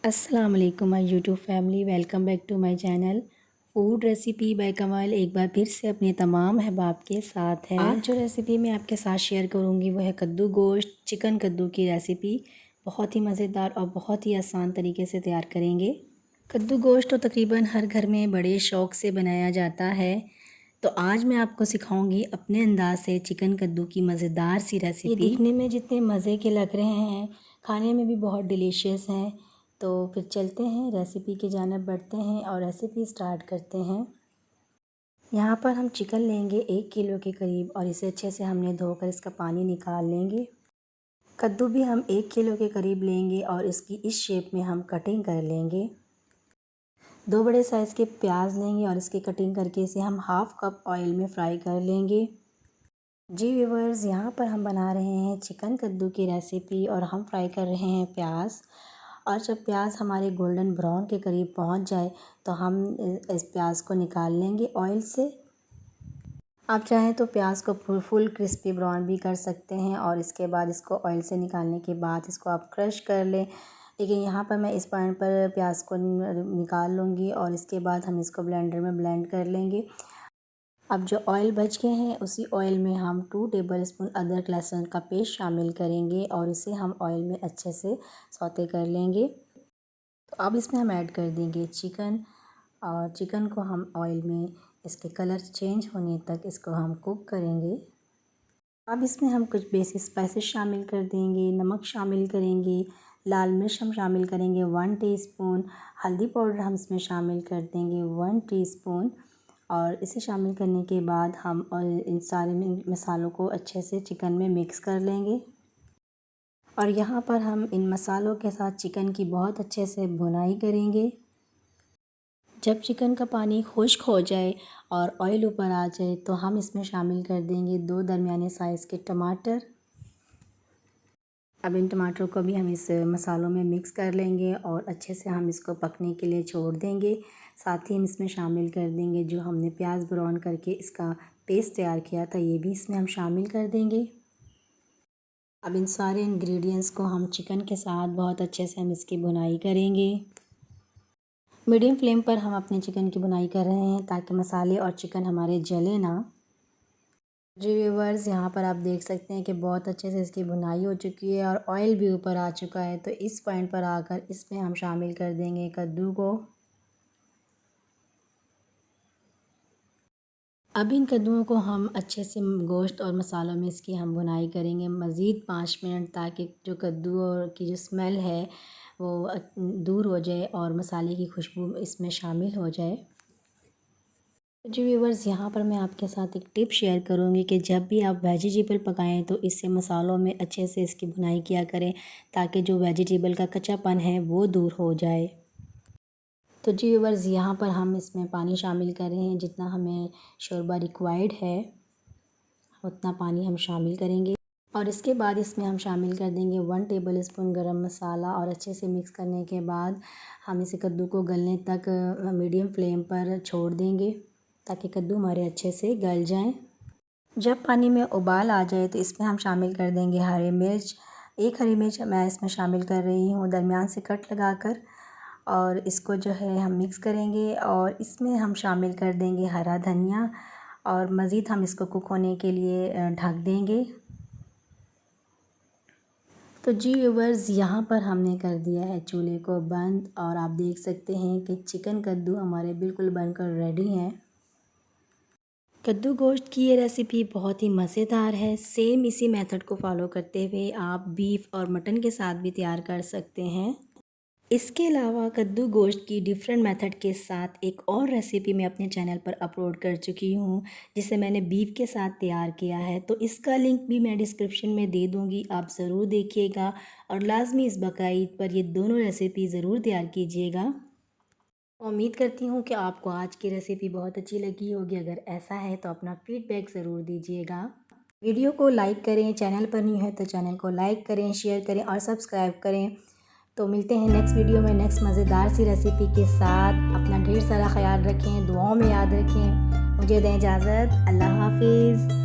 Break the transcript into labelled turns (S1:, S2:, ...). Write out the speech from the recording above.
S1: अस्सलाम वालेकुम my YouTube family, welcome back to my channel food recipe by Kamal. एक बार फिर से अपने तमाम अहबाब के साथ है। आज जो रेसिपी मैं आपके साथ शेयर करूंगी वो है कद्दू गोश्त चिकन कद्दू की रेसिपी। बहुत ही मज़ेदार और बहुत ही आसान तरीके से तैयार करेंगे। कद्दू गोश्त तो तकरीबन हर घर में बड़े शौक़ से बनाया जाता है, तो आज मैं आपको सिखाऊंगी अपने अंदाज से चिकन कद्दू की मज़ेदार सी रेसिपी। ये दिखने में जितने मज़े के लग रहे हैं, खाने में भी बहुत डिलीशियस हैं। तो फिर चलते हैं रेसिपी की जानिब बढ़ते हैं और रेसिपी स्टार्ट करते हैं। यहाँ पर हम चिकन लेंगे 1 किलो के करीब और इसे अच्छे से हमने धोकर इसका पानी निकाल लेंगे। कद्दू भी हम 1 किलो के करीब लेंगे और इसकी इस शेप में हम कटिंग कर लेंगे। 2 बड़े साइज़ के प्याज लेंगे और इसकी कटिंग करके इसे हम हाफ़ कप ऑयल में फ्राई कर लेंगे। जी व्यूअर्स, यहाँ पर हम बना रहे हैं चिकन कद्दू की रेसिपी और हम फ्राई कर रहे हैं प्याज। और जब प्याज हमारे गोल्डन ब्राउन के करीब पहुँच जाए तो हम इस प्याज को निकाल लेंगे ऑयल से। आप चाहें तो प्याज को फुल क्रिस्पी ब्राउन भी कर सकते हैं और इसके बाद इसको ऑयल से निकालने के बाद इसको आप क्रश कर लें। लेकिन यहाँ पर मैं इस पॉइंट पर प्याज को निकाल लूँगी और इसके बाद हम इसको ब्लेंडर में ब्लेंड कर लेंगे। अब जो ऑयल बच गए हैं उसी ऑयल में हम 2 टेबलस्पून अदरक लहसुन का पेस्ट शामिल करेंगे और इसे हम ऑयल में अच्छे से सौते कर लेंगे। तो अब इसमें हम ऐड कर देंगे चिकन और चिकन को हम ऑयल में इसके कलर चेंज होने तक इसको हम कुक करेंगे। अब इसमें हम कुछ बेसिक स्पाइसेस शामिल कर देंगे, नमक शामिल करेंगे, लाल मिर्च हम शामिल करेंगे 1 टीस्पून, हल्दी पाउडर हम इसमें शामिल कर देंगे 1 टीस्पून। और इसे शामिल करने के बाद हम इन सारे मसालों को अच्छे से चिकन में मिक्स कर लेंगे। और यहाँ पर हम इन मसालों के साथ चिकन की बहुत अच्छे से भुनाई करेंगे। जब चिकन का पानी खुश्क हो जाए और ऑयल ऊपर आ जाए तो हम इसमें शामिल कर देंगे 2 दरमियाने साइज़ के टमाटर। अब इन टमाटरों को भी हम इस मसालों में मिक्स कर लेंगे और अच्छे से हम इसको पकने के लिए छोड़ देंगे। साथ ही हम इसमें शामिल कर देंगे जो हमने प्याज ब्राउन करके इसका पेस्ट तैयार किया था, ये भी इसमें हम शामिल कर देंगे। अब इन सारे इंग्रेडिएंट्स को हम चिकन के साथ बहुत अच्छे से हम इसकी भुनाई करेंगे। मीडियम फ्लेम पर हम अपने चिकन की भुनाई कर रहे हैं ताकि मसाले और चिकन हमारे जले ना। जी व्यूअर्स, यहाँ पर आप देख सकते हैं कि बहुत अच्छे से इसकी भुनाई हो चुकी है और ऑयल भी ऊपर आ चुका है। तो इस पॉइंट पर आकर इसमें हम शामिल कर देंगे कद्दू को। अब इन कद्दूओं को हम अच्छे से गोश्त और मसालों में इसकी हम भुनाई करेंगे मज़ीद 5 मिनट, ताकि जो कद्दू और की जो स्मेल है वो दूर हो जाए और मसाले की खुशबू इसमें शामिल हो जाए। जी व्यूअर्स, यहाँ पर मैं आपके साथ एक टिप शेयर करूँगी कि जब भी आप वेजिटेबल पकाएं तो इससे मसालों में अच्छे से इसकी भुनाई किया करें ताकि जो वेजिटेबल का कच्चापन है वो दूर हो जाए। तो जी व्यूअर्स, यहाँ पर हम इसमें पानी शामिल कर रहे हैं, जितना हमें शोरबा रिक्वायर्ड है उतना पानी हम शामिल करेंगे। और इसके बाद इसमें हम शामिल कर देंगे 1 टेबलस्पून गरम मसाला और अच्छे से मिक्स करने के बाद हम इसे कद्दू को गलने तक मीडियम फ्लेम पर छोड़ देंगे ताकि कद्दू हमारे अच्छे से गल जाएं। जब पानी में उबाल आ जाए तो इसमें हम शामिल कर देंगे हरी मिर्च। 1 हरी मिर्च मैं इसमें शामिल कर रही हूँ दरमियान से कट लगाकर, और इसको जो है हम मिक्स करेंगे और इसमें हम शामिल कर देंगे हरा धनिया और मज़ीद हम इसको कुक होने के लिए ढक देंगे। तो जी व्यूअर्स, यहाँ पर हमने कर दिया है चूल्हे को बंद और आप देख सकते हैं कि चिकन कद्दू हमारे बिल्कुल बनकर रेडी हैं। कद्दू गोश्त की ये रेसिपी बहुत ही मज़ेदार है। सेम इसी मेथड को फॉलो करते हुए आप बीफ और मटन के साथ भी तैयार कर सकते हैं। इसके अलावा कद्दू गोश्त की डिफरेंट मेथड के साथ एक और रेसिपी मैं अपने चैनल पर अपलोड कर चुकी हूँ, जिसे मैंने बीफ के साथ तैयार किया है। तो इसका लिंक भी मैं डिस्क्रिप्शन में दे दूँगी, आप ज़रूर देखिएगा और लाजमी इस बकरीद पर ये दोनों रेसिपी ज़रूर तैयार कीजिएगा। उम्मीद करती हूँ कि आपको आज की रेसिपी बहुत अच्छी लगी होगी। अगर ऐसा है तो अपना फीडबैक ज़रूर दीजिएगा। वीडियो को लाइक करें, चैनल पर न्यू है तो चैनल को लाइक करें, शेयर करें और सब्सक्राइब करें। तो मिलते हैं नेक्स्ट वीडियो में नेक्स्ट मज़ेदार सी रेसिपी के साथ। अपना ढेर सारा ख्याल रखें, दुआओं में याद रखें। मुझे दें इजाज़त। अल्लाह हाफिज़।